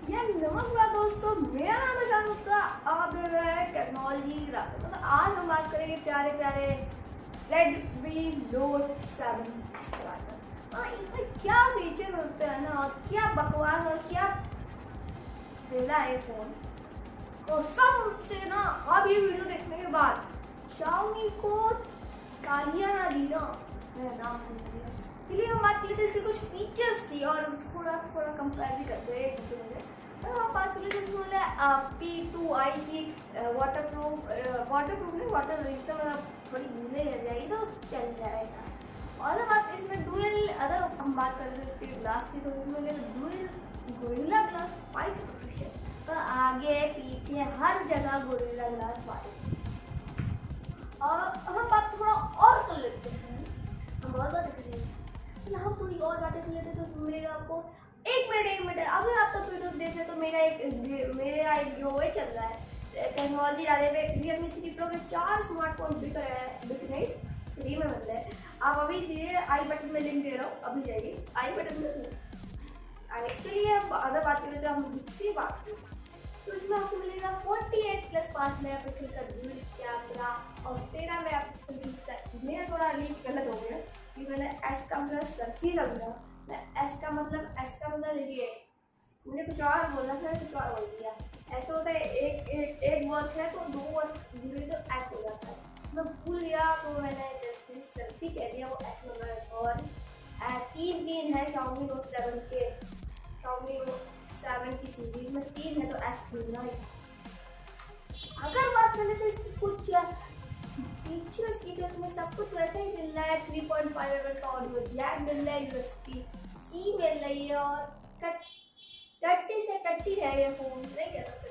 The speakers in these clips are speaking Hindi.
यार नमस्कार दोस्तों, मेरा नाम है शाहरुख। आप देख रहे हैं टेक्नोलॉजी। मतलब आज हम बात करेंगे प्यारे प्यारे Redmi Note 7S इसमें क्या फीचर होते हैं ना, और क्या बकवास और क्या बेला है फोन को सब से ना। अब ये वीडियो देखने के बाद Xiaomi को तालियां ना दी ना, मेरा नाम सुन लिया। चलिए हम बात कर लेते हैं इसके कुछ फीचर्स की और थोड़ा थोड़ा कंपेयर भी करते हैं एक दूसरे से। तो हम बात कर लेते हैं इसमें P2i की वाटरप्रूफ नहीं, वाटर रेजिस्टेंट, मतलब थोड़ी गीले रह जाएगी तो चल जाएगा। और बात इसमें डुअल, अगर हम बात कर रहे हैं इसके ग्लास की, तो इसमें डुअल गोरिल्ला ग्लास 5 प्रोटेक्शन, तो आगे पीछे हर जगह गोरिल्ला ग्लास 5। और हम बात थोड़ा और कर लेते हैं, हम बहुत बात कर रहे हैं, यहाँ थोड़ी और बातें कर लेते हैं। तो उसमें मिलेगा आपको एक मिनट अभी आप तक वीडियो देख रहे, तो मेरा एक जो वो चल रहा है टेक्नोलॉजी आ रहे हैं। Realme 3 Pro के 4 स्मार्टफोन बिक नहीं, फ्री में मिल रहे हैं। आप अभी धीरे आई बटन में लिंक दे रहा हूँ, अभी जाइए आई बटन में। चलिए अगर बात करें तो हम दूसरी बात करें, तो इसमें आपको मिलेगा 48+5 मेगापिक्सल का डुअल कैमरा और 13 मेगापिक्सल की सेल्फी। मेरा थोड़ा लीक गलत हो गया कि मैंने एस का मतलब सेल्फी समझा, मैं एस का मतलब देखिए, मुझे कुछ और बोलना था, कुछ और बोल दिया। ऐसा होता है, एक वर्क है तो दो वर्क जुड़े तो एस हो जाता है। मैं भूल गया तो मैंने सेल्फी कह दिया, वो एस हो गया। और तीन है Xiaomi Note 7 के, Xiaomi Note 7 की सीरीज में 3 है तो एस मिलना ही। अगर बात करें तो इसकी कुछ फीचर्स की, तो इसमें सब कुछ वैसे ही मिल रहा है। 3.5 का ऑडियो जैक मिल रहा है, USB-C मिल रही है, और टट्टी से टट्टी है ये फोन, नहीं कह सकते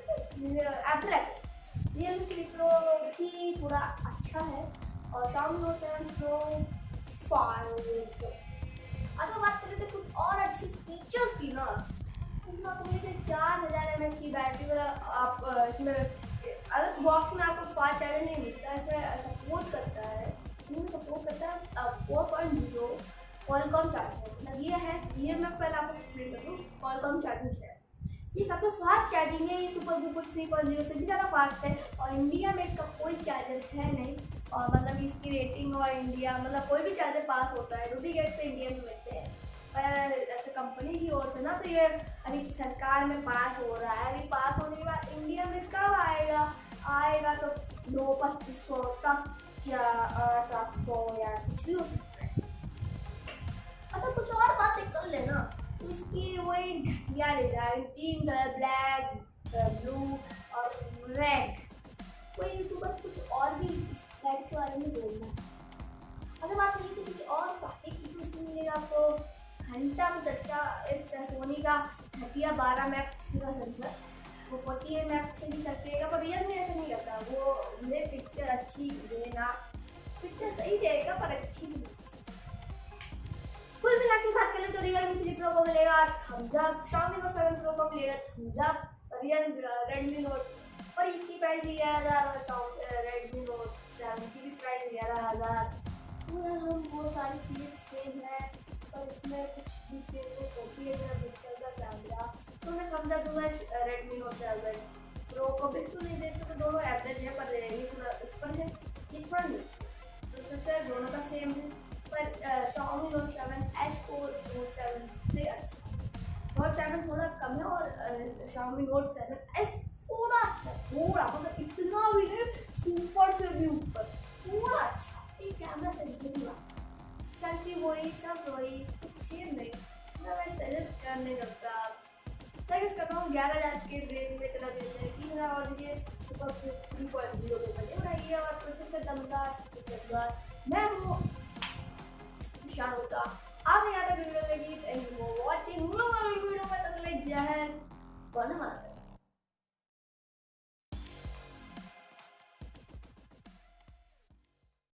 एवरेज। Realme 3 Pro भी थोड़ा अच्छा है, और Xiaomi Note 7 Pro 5। अगर बात करें तो कुछ और अच्छी फीचर्स की ना, इसमें आपको मिलते 4000 mAh की बैटरी। मतलब आप इसमें अलग बॉक्स में आपको फास्ट चार्जर नहीं मिलता, इसमें सपोर्ट करता है, इसमें सपोर्ट करता है 4.0 क्वालकॉम चार्जर। मतलब ये मैं पहले आपको एक्सप्लेन कर दूँ। क्वालकॉम चार्जिंग है, ये सबसे फास्ट चार्जिंग है, ये सुपर डुपर 3.0 से भी ज़्यादा फास्ट है। और इंडिया में इसका कोई चार्जर है नहीं, और मतलब इसकी रेटिंग और इंडिया, मतलब कोई भी चार्जर पास होता है, डुप्लीकेट से इंडिया में मिलते हैं। पर ऐसे कंपनी की ओर से ना, तो ये अभी सरकार में पास हो रहा है। अभी पास होने के बाद इंडिया में कब आएगा तो 2-2500 तक क्या 700 या कुछ भी हो सकता है। अच्छा कुछ और बातें कर लेना, तो इसकी वही घटिया डिजाइन, 3 कलर ब्लैक, ब्लू और रेड। कोई यूट्यूबर कुछ और भी इस लाइट के बारे में बोलना है। अगर बात करें कि कुछ और बातें की, तो इसमें मिलेगा आपको घंटा कुछ अच्छा, एक सोनी का घटिया 12 मेगापिक्सल का सेंसर, वो 48 मेगापिक्सल की सकेगा। पर Realme ऐसा नहीं करता, वो मुझे पिक्चर अच्छी देना, पिक्चर सही देगा पर अच्छी नहीं। कुल मिला के बात करें तो Realme 3 Pro को मिलेगा Thums up, Xiaomi Note 7 Pro को मिलेगा थम्स अप, Redmi Note, और इसकी प्राइस 11,000 और Redmi Note 7 की भी प्राइस 11,000। तो यार हम वो सारी चीज़ें सेम है, पर इसमें कुछ भी चेंज हो। 48 मेगापिक्सल का कैमरा, तो मैं थम्स अप दूंगा Redmi Note 7 Pro को। बिल्कुल नहीं दे सकते, दोनों एवरेज है, पर ये थोड़ा ऊपर है, ये थोड़ा नीचे। प्रोसेसर दोनों का सेम है, पर Xiaomi Note 7S को Note 7 से अच्छा, Note 7 थोड़ा कम है, और Xiaomi Note 7S थोड़ा अच्छा, थोड़ा मतलब इतना भी नहीं, सुपर से भी ऊपर, थोड़ा अच्छा। एक कैमरा सेंसिटिव, सेल्फी वही, सब वही, कुछ सेम नहीं। मैं सजेस्ट करने लगता, सजेस्ट कर रहा हूँ 11,000 के रेंज में इतना देते हैं, 3,000 और दीजिए, सुपर 3.0 के बजे बनाइए, और प्रोसेसर दमदार। मैं हूँ शाहरुख। आपने यहाँ तक वीडियो देखी,